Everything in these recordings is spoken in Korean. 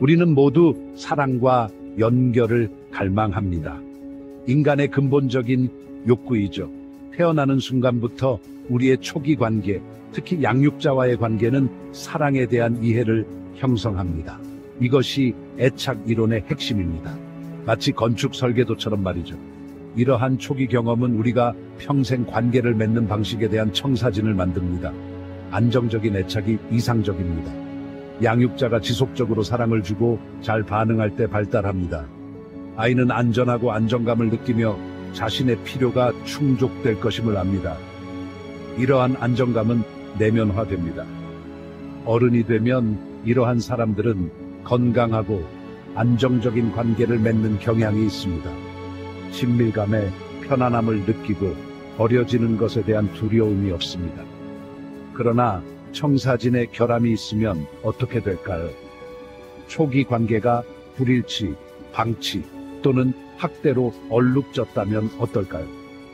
우리는 모두 사랑과 연결을 갈망합니다. 인간의 근본적인 욕구이죠. 태어나는 순간부터 우리의 초기 관계, 특히 양육자와의 관계는 사랑에 대한 이해를 형성합니다. 이것이 애착 이론의 핵심입니다. 마치 건축 설계도처럼 말이죠. 이러한 초기 경험은 우리가 평생 관계를 맺는 방식에 대한 청사진을 만듭니다. 안정적인 애착이 이상적입니다. 양육자가 지속적으로 사랑을 주고 잘 반응할 때 발달합니다. 아이는 안전하고 안정감을 느끼며 자신의 필요가 충족될 것임을 압니다. 이러한 안정감은 내면화됩니다. 어른이 되면 이러한 사람들은 건강하고 안정적인 관계를 맺는 경향이 있습니다. 친밀감에 편안함을 느끼고 버려지는 것에 대한 두려움이 없습니다. 그러나 청사진의 결함이 있으면 어떻게 될까요? 초기 관계가 불일치, 방치 또는 학대로 얼룩졌다면 어떨까요?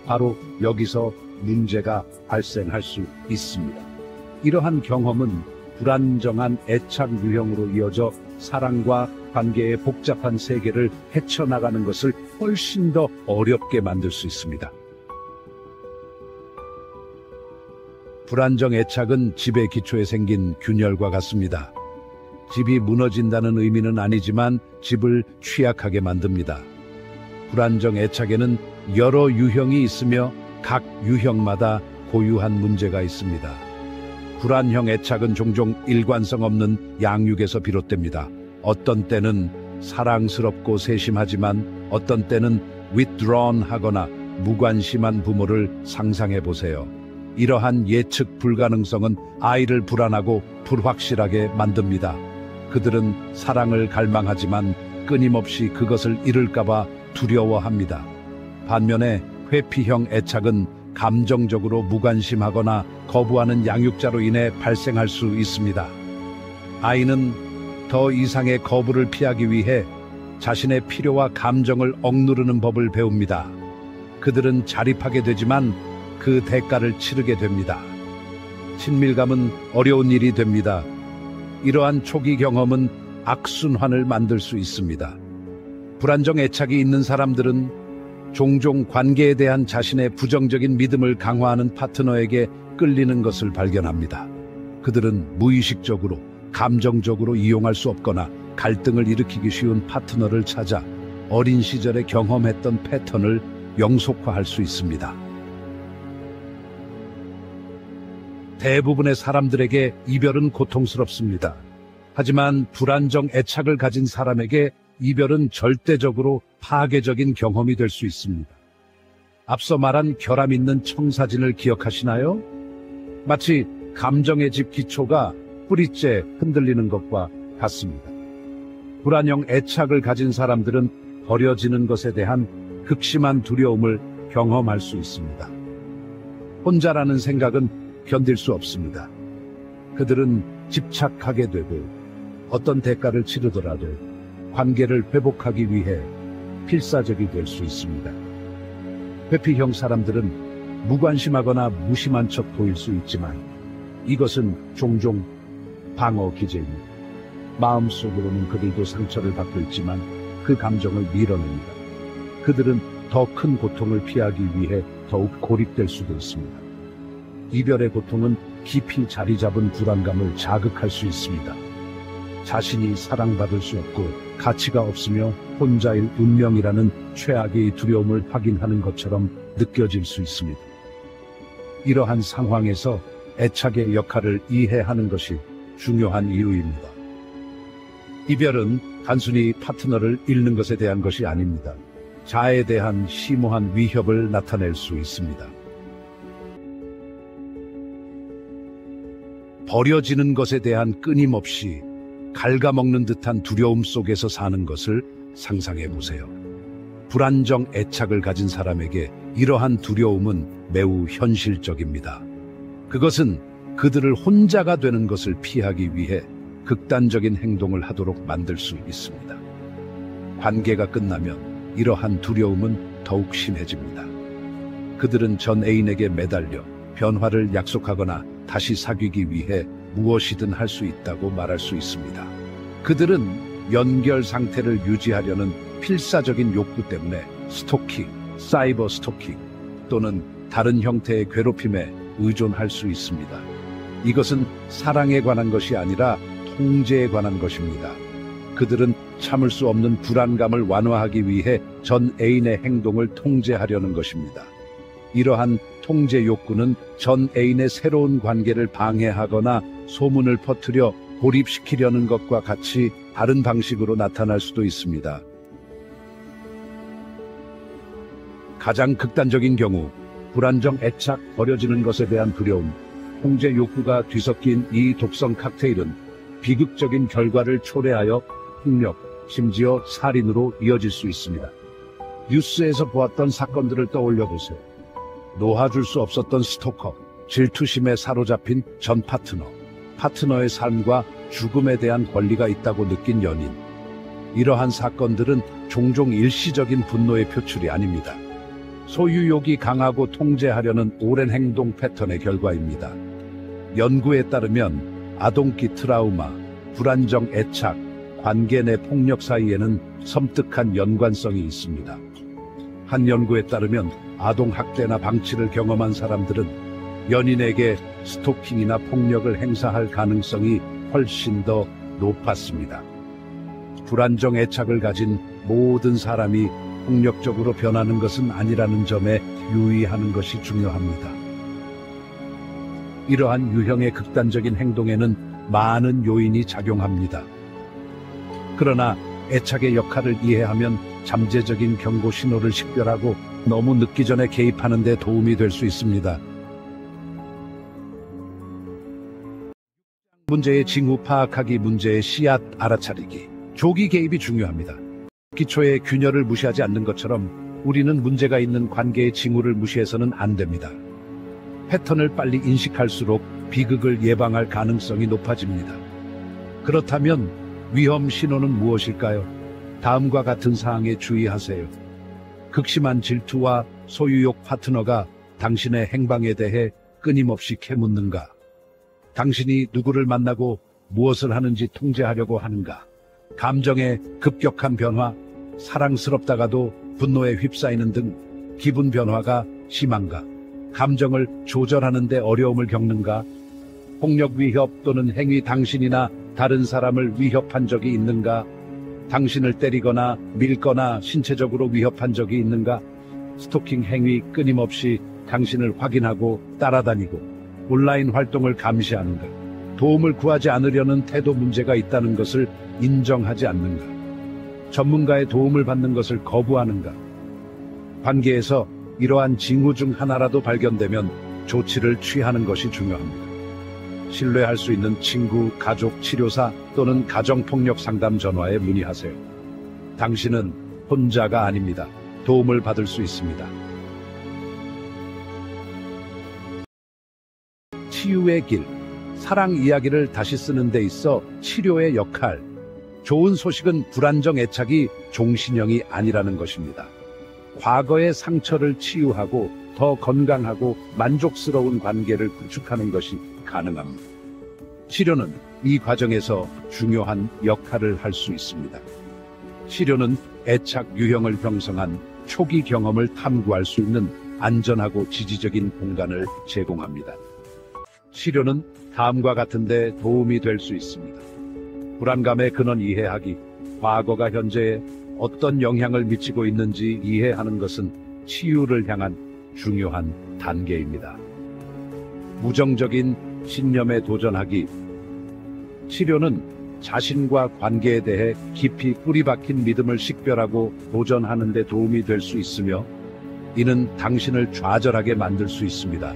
바로 여기서 문제가 발생할 수 있습니다. 이러한 경험은 불안정한 애착 유형으로 이어져 사랑과 관계의 복잡한 세계를 헤쳐나가는 것을 훨씬 더 어렵게 만들 수 있습니다. 불안정 애착은 집의 기초에 생긴 균열과 같습니다. 집이 무너진다는 의미는 아니지만 집을 취약하게 만듭니다. 불안정 애착에는 여러 유형이 있으며 각 유형마다 고유한 문제가 있습니다. 불안형 애착은 종종 일관성 없는 양육에서 비롯됩니다. 어떤 때는 사랑스럽고 세심하지만 어떤 때는 withdrawn 하거나 무관심한 부모를 상상해 보세요. 이러한 예측 불가능성은 아이를 불안하고 불확실하게 만듭니다. 그들은 사랑을 갈망하지만 끊임없이 그것을 잃을까봐 두려워합니다. 반면에 회피형 애착은 감정적으로 무관심하거나 거부하는 양육자로 인해 발생할 수 있습니다. 아이는 더 이상의 거부를 피하기 위해 자신의 필요와 감정을 억누르는 법을 배웁니다. 그들은 자립하게 되지만 그 대가를 치르게 됩니다. 친밀감은 어려운 일이 됩니다. 이러한 초기 경험은 악순환을 만들 수 있습니다. 불안정 애착이 있는 사람들은 종종 관계에 대한 자신의 부정적인 믿음을 강화하는 파트너에게 끌리는 것을 발견합니다. 그들은 무의식적으로, 감정적으로 이용할 수 없거나 갈등을 일으키기 쉬운 파트너를 찾아 어린 시절에 경험했던 패턴을 영속화할 수 있습니다. 대부분의 사람들에게 이별은 고통스럽습니다. 하지만 불안정 애착을 가진 사람에게 이별은 절대적으로 파괴적인 경험이 될 수 있습니다. 앞서 말한 결함 있는 청사진을 기억하시나요? 마치 감정의 집 기초가 뿌리째 흔들리는 것과 같습니다. 불안형 애착을 가진 사람들은 버려지는 것에 대한 극심한 두려움을 경험할 수 있습니다. 혼자라는 생각은 견딜 수 없습니다. 그들은 집착하게 되고 어떤 대가를 치르더라도 관계를 회복하기 위해 필사적이 될 수 있습니다. 회피형 사람들은 무관심하거나 무심한 척 보일 수 있지만 이것은 종종 방어 기제입니다. 마음속으로는 그들도 상처를 받고 있지만 그 감정을 밀어냅니다. 그들은 더 큰 고통을 피하기 위해 더욱 고립될 수도 있습니다. 이별의 고통은 깊이 자리 잡은 불안감을 자극할 수 있습니다. 자신이 사랑받을 수 없고 가치가 없으며 혼자일 운명이라는 최악의 두려움을 확인하는 것처럼 느껴질 수 있습니다. 이러한 상황에서 애착의 역할을 이해하는 것이 중요한 이유입니다. 이별은 단순히 파트너를 잃는 것에 대한 것이 아닙니다. 자아에 대한 심오한 위협을 나타낼 수 있습니다. 버려지는 것에 대한 끊임없이 갉아먹는 듯한 두려움 속에서 사는 것을 상상해 보세요. 불안정 애착을 가진 사람에게 이러한 두려움은 매우 현실적입니다. 그것은 그들을 혼자가 되는 것을 피하기 위해 극단적인 행동을 하도록 만들 수 있습니다. 관계가 끝나면 이러한 두려움은 더욱 심해집니다. 그들은 전 애인에게 매달려 변화를 약속하거나 다시 사귀기 위해 무엇이든 할 수 있다고 말할 수 있습니다. 그들은 연결 상태를 유지하려는 필사적인 욕구 때문에 스토킹, 사이버 스토킹 또는 다른 형태의 괴롭힘에 의존할 수 있습니다. 이것은 사랑에 관한 것이 아니라 통제에 관한 것입니다. 그들은 참을 수 없는 불안감을 완화하기 위해 전 애인의 행동을 통제하려는 것입니다. 이러한 통제 욕구는 전 애인의 새로운 관계를 방해하거나 소문을 퍼뜨려 고립시키려는 것과 같이 다른 방식으로 나타날 수도 있습니다. 가장 극단적인 경우, 불안정, 애착, 버려지는 것에 대한 두려움, 통제 욕구가 뒤섞인 이 독성 칵테일은 비극적인 결과를 초래하여 폭력, 심지어 살인으로 이어질 수 있습니다. 뉴스에서 보았던 사건들을 떠올려 보세요. 놓아줄 수 없었던 스토커, 질투심에 사로잡힌 전 파트너, 파트너의 삶과 죽음에 대한 권리가 있다고 느낀 연인. 이러한 사건들은 종종 일시적인 분노의 표출이 아닙니다. 소유욕이 강하고 통제하려는 오랜 행동 패턴의 결과입니다. 연구에 따르면 아동기 트라우마, 불안정 애착, 관계 내 폭력 사이에는 섬뜩한 연관성이 있습니다. 한 연구에 따르면 아동 학대나 방치를 경험한 사람들은 연인에게 스토킹이나 폭력을 행사할 가능성이 훨씬 더 높았습니다. 불안정 애착을 가진 모든 사람이 폭력적으로 변하는 것은 아니라는 점에 유의하는 것이 중요합니다. 이러한 유형의 극단적인 행동에는 많은 요인이 작용합니다. 그러나 애착의 역할을 이해하면 잠재적인 경고 신호를 식별하고 너무 늦기 전에 개입하는 데 도움이 될 수 있습니다. 문제의 징후 파악하기, 문제의 씨앗 알아차리기. 조기 개입이 중요합니다. 기초의 균열을 무시하지 않는 것처럼 우리는 문제가 있는 관계의 징후를 무시해서는 안 됩니다. 패턴을 빨리 인식할수록 비극을 예방할 가능성이 높아집니다. 그렇다면 위험 신호는 무엇일까요? 다음과 같은 사항에 주의하세요. 극심한 질투와 소유욕, 파트너가 당신의 행방에 대해 끊임없이 캐묻는가? 당신이 누구를 만나고 무엇을 하는지 통제하려고 하는가? 감정의 급격한 변화, 사랑스럽다가도 분노에 휩싸이는 등 기분 변화가 심한가? 감정을 조절하는 데 어려움을 겪는가? 폭력 위협 또는 행위, 당신이나 다른 사람을 위협한 적이 있는가? 당신을 때리거나 밀거나 신체적으로 위협한 적이 있는가? 스토킹 행위, 끊임없이 당신을 확인하고 따라다니고 온라인 활동을 감시하는가? 도움을 구하지 않으려는 태도, 문제가 있다는 것을 인정하지 않는가? 전문가의 도움을 받는 것을 거부하는가? 관계에서 이러한 징후 중 하나라도 발견되면 조치를 취하는 것이 중요합니다. 신뢰할 수 있는 친구, 가족, 치료사 또는 가정폭력 상담 전화에 문의하세요. 당신은 혼자가 아닙니다. 도움을 받을 수 있습니다. 치유의 길, 사랑 이야기를 다시 쓰는 데 있어 치료의 역할. 좋은 소식은 불안정 애착이 종신형이 아니라는 것입니다. 과거의 상처를 치유하고 더 건강하고 만족스러운 관계를 구축하는 것이 가능합니다. 치료는 이 과정에서 중요한 역할을 할 수 있습니다. 치료는 애착 유형을 형성한 초기 경험을 탐구할 수 있는 안전하고 지지적인 공간을 제공합니다. 치료는 다음과 같은 데 도움이 될 수 있습니다. 불안감의 근원 이해하기, 과거가 현재에 어떤 영향을 미치고 있는지 이해하는 것은 치유를 향한 중요한 단계입니다. 무정적인 신념에 도전하기. 치료는 자신과 관계에 대해 깊이 뿌리박힌 믿음을 식별하고 도전하는 데 도움이 될 수 있으며 이는 당신을 좌절하게 만들 수 있습니다.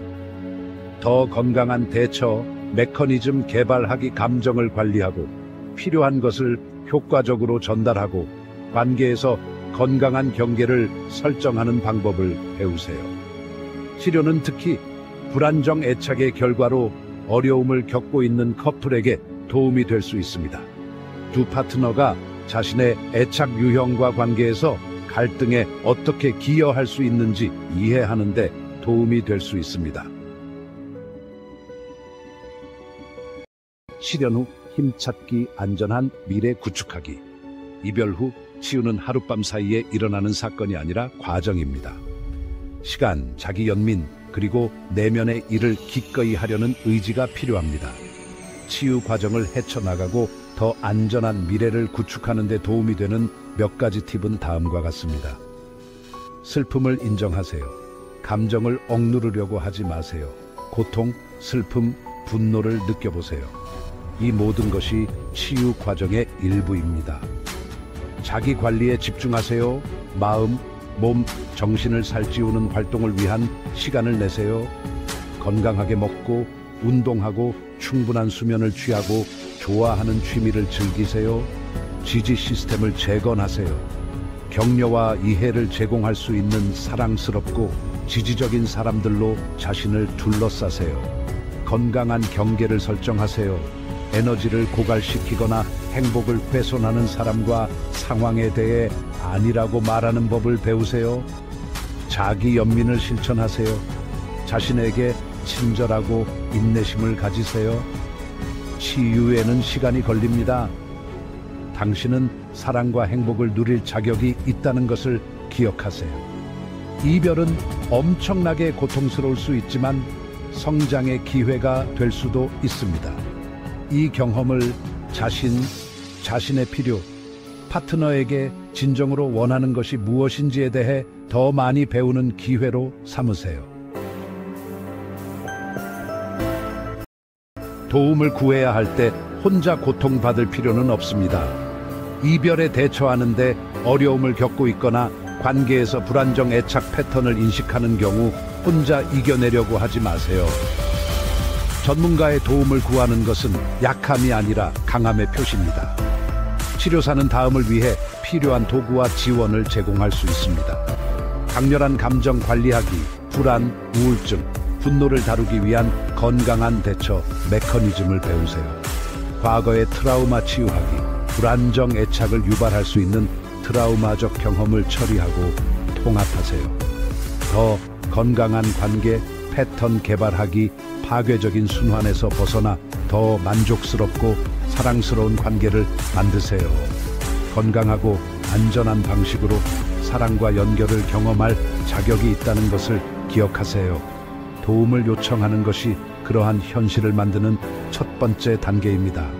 더 건강한 대처 메커니즘 개발하기, 감정을 관리하고 필요한 것을 효과적으로 전달하고 관계에서 건강한 경계를 설정하는 방법을 배우세요. 치료는 특히 불안정 애착의 결과로 어려움을 겪고 있는 커플에게 도움이 될 수 있습니다. 두 파트너가 자신의 애착 유형과 관계에서 갈등에 어떻게 기여할 수 있는지 이해하는 데 도움이 될 수 있습니다. 실연 후 힘찾기, 안전한 미래 구축하기. 이별 후 치유는 하룻밤 사이에 일어나는 사건이 아니라 과정입니다. 시간, 자기 연민, 그리고 내면의 일을 기꺼이 하려는 의지가 필요합니다. 치유 과정을 헤쳐나가고 더 안전한 미래를 구축하는 데 도움이 되는 몇 가지 팁은 다음과 같습니다. 슬픔을 인정하세요. 감정을 억누르려고 하지 마세요. 고통, 슬픔, 분노를 느껴보세요. 이 모든 것이 치유 과정의 일부입니다. 자기 관리에 집중하세요. 마음, 몸, 정신을 살찌우는 활동을 위한 시간을 내세요. 건강하게 먹고 운동하고 충분한 수면을 취하고 좋아하는 취미를 즐기세요. 지지 시스템을 재건하세요. 격려와 이해를 제공할 수 있는 사랑스럽고 지지적인 사람들로 자신을 둘러싸세요. 건강한 경계를 설정하세요. 에너지를 고갈시키거나 행복을 훼손하는 사람과 상황에 대해 아니라고 말하는 법을 배우세요. 자기 연민을 실천하세요. 자신에게 친절하고 인내심을 가지세요. 치유에는 시간이 걸립니다. 당신은 사랑과 행복을 누릴 자격이 있다는 것을 기억하세요. 이별은 엄청나게 고통스러울 수 있지만 성장의 기회가 될 수도 있습니다. 이 경험을 자신의 필요, 파트너에게 진정으로 원하는 것이 무엇인지에 대해 더 많이 배우는 기회로 삼으세요. 도움을 구해야 할 때 혼자 고통받을 필요는 없습니다. 이별에 대처하는데 어려움을 겪고 있거나 관계에서 불안정 애착 패턴을 인식하는 경우 혼자 이겨내려고 하지 마세요. 전문가의 도움을 구하는 것은 약함이 아니라 강함의 표시입니다. 치료사는 다음을 위해 필요한 도구와 지원을 제공할 수 있습니다. 강렬한 감정 관리하기, 불안, 우울증, 분노를 다루기 위한 건강한 대처 메커니즘을 배우세요. 과거의 트라우마 치유하기, 불안정 애착을 유발할 수 있는 트라우마적 경험을 처리하고 통합하세요. 더 건강한 관계, 패턴 개발하기, 파괴적인 순환에서 벗어나 더 만족스럽고 사랑스러운 관계를 만드세요. 건강하고 안전한 방식으로 사랑과 연결을 경험할 자격이 있다는 것을 기억하세요. 도움을 요청하는 것이 그러한 현실을 만드는 첫 번째 단계입니다.